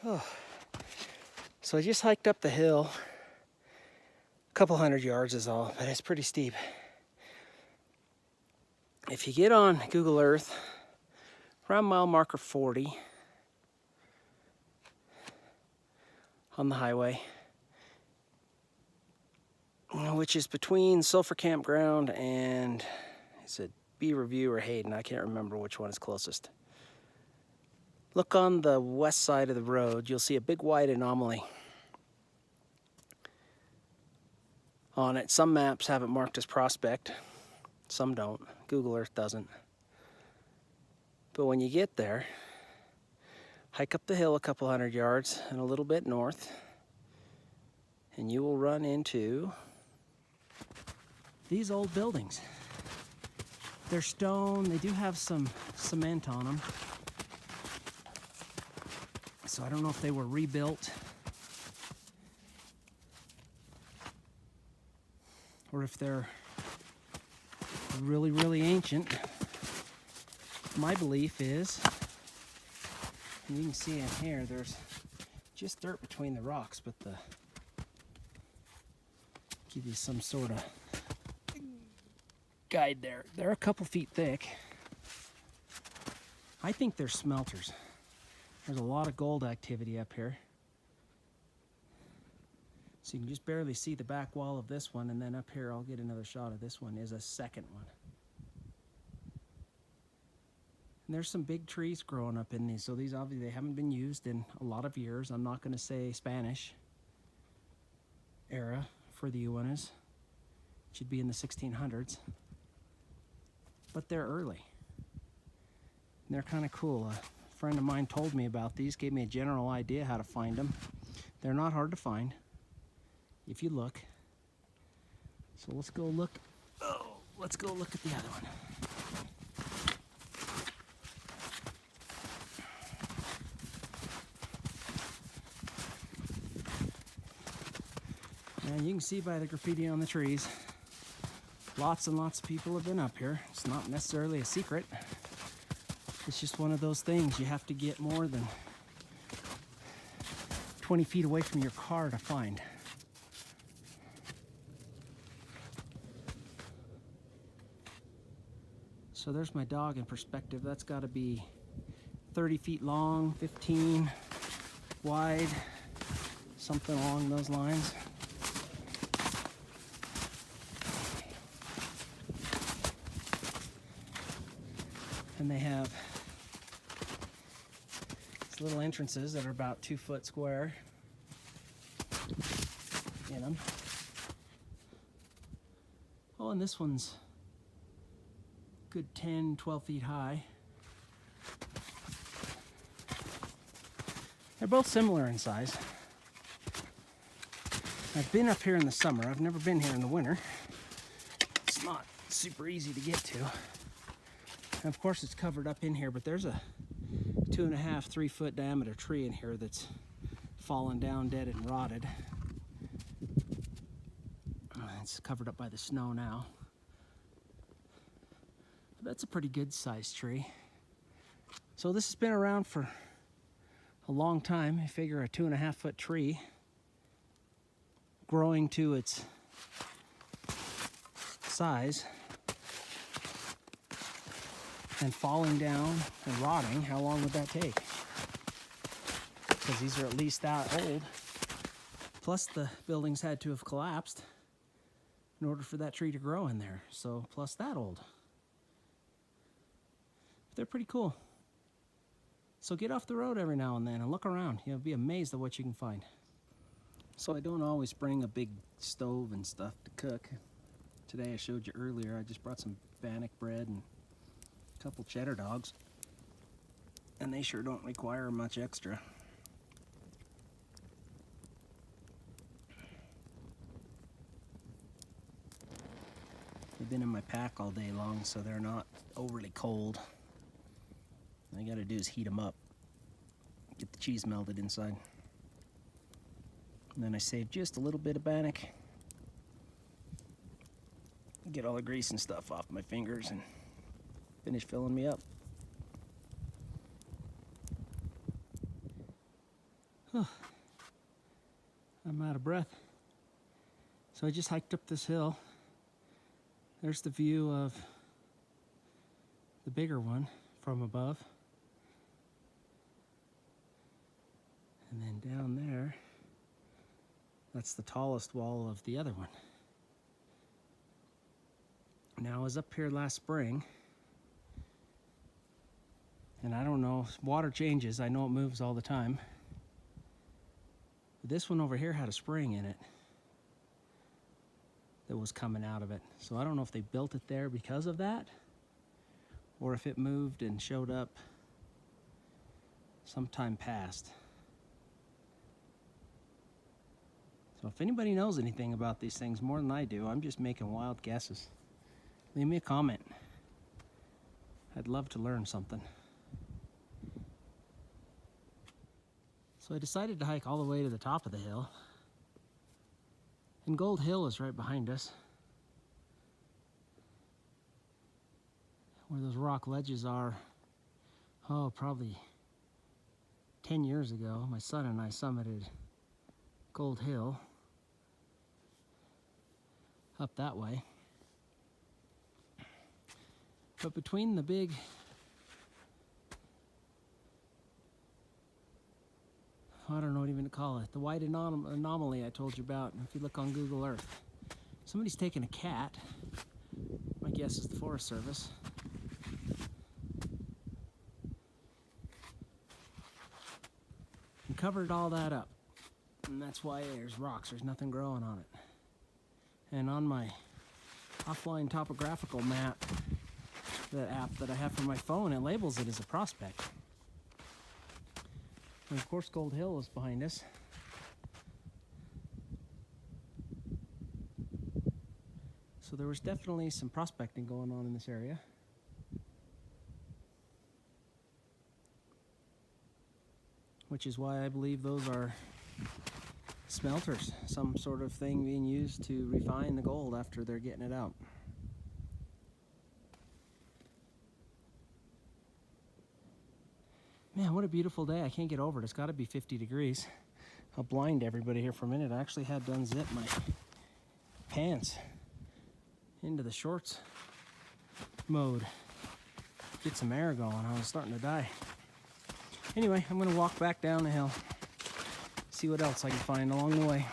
Oh. So I just hiked up the hill. A couple hundred yards is all, but it's pretty steep. If you get on Google Earth, around mile marker 40 on the highway, which is between Sulphur Campground and, is it Beaver View or Hayden? I can't remember which one is closest. Look on the west side of the road, you'll see a big white anomaly on it. Some maps have it marked as prospect, some don't. Google Earth doesn't. But when you get there, hike up the hill a couple hundred yards and a little bit north, and you will run into these old buildings. They're stone, they do have some cement on them. So I don't know if they were rebuilt or if they're really, really ancient. My belief is, and you can see in here, there's just dirt between the rocks, but give you some sort of guide there. They're a couple feet thick. I think they're smelters. There's a lot of gold activity up here. So you can just barely see the back wall of this one, and then up here, I'll get another shot of this one, is a second one. And there's some big trees growing up in these, so these obviously they haven't been used in a lot of years. I'm not going to say Spanish era for the Uintas. It should be in the 1600s. But they're early. And they're kind of cool. A friend of mine told me about these, gave me a general idea how to find them. They're not hard to find if you look. So let's go look. Oh, let's go look at the other one. And you can see by the graffiti on the trees, lots and lots of people have been up here. It's not necessarily a secret. It's just one of those things you have to get more than 20 feet away from your car to find. So there's my dog in perspective. That's got to be 30 feet long, 15 wide, something along those lines. And they have these little entrances that are about 2 foot square in them. Oh, and this one's good 10, 12 feet high. They're both similar in size. I've been up here in the summer. I've never been here in the winter. It's not super easy to get to. And of course it's covered up in here, but there's a 2.5, 3 foot diameter tree in here that's fallen down dead and rotted. It's covered up by the snow now. But that's a pretty good sized tree. So this has been around for a long time. I figure a 2.5 foot tree growing to its size and falling down and rotting, how long would that take? Because these are at least that old. Plus the buildings had to have collapsed in order for that tree to grow in there. So plus that old. But they're pretty cool. So get off the road every now and then and look around. You'll be amazed at what you can find. So I don't always bring a big stove and stuff to cook. Today I showed you earlier, I just brought some bannock bread and a couple cheddar dogs. And they sure don't require much extra. They've been in my pack all day long, so they're not overly cold. All I gotta do is heat them up, get the cheese melted inside. And then I save just a little bit of bannock, get all the grease and stuff off my fingers, and finish filling me up. of breath. So I just hiked up this hill. There's the view of the bigger one from above. And then down there, that's the tallest wall of the other one. Now, I was up here last spring, and I don't know, water changes. I know it moves all the time. But this one over here had a spring in it that was coming out of it. So I don't know if they built it there because of that, or if it moved and showed up sometime past. So if anybody knows anything about these things more than I do, I'm just making wild guesses. Leave me a comment. I'd love to learn something. So I decided to hike all the way to the top of the hill. And Gold Hill is right behind us, where those rock ledges are. Oh, probably 10 years ago, my son and I summited Gold Hill up that way. But between the big I don't know what even to call it, the white anomaly I told you about, if you look on Google Earth, somebody's taken a cat, my guess is the Forest Service, and covered all that up. And that's why there's rocks, there's nothing growing on it. And on my offline topographical map, the app that I have for my phone, it labels it as a prospect. And of course Gold Hill is behind us. So there was definitely some prospecting going on in this area. Which is why I believe those are smelters, some sort of thing being used to refine the gold after they're getting it out. Man, what a beautiful day. I can't get over it. It's got to be 50 degrees. I'll blind everybody here for a minute. I actually had to unzip my pants into the shorts mode. Get some air going. I was starting to die. Anyway, I'm going to walk back down the hill, see what else I can find along the way.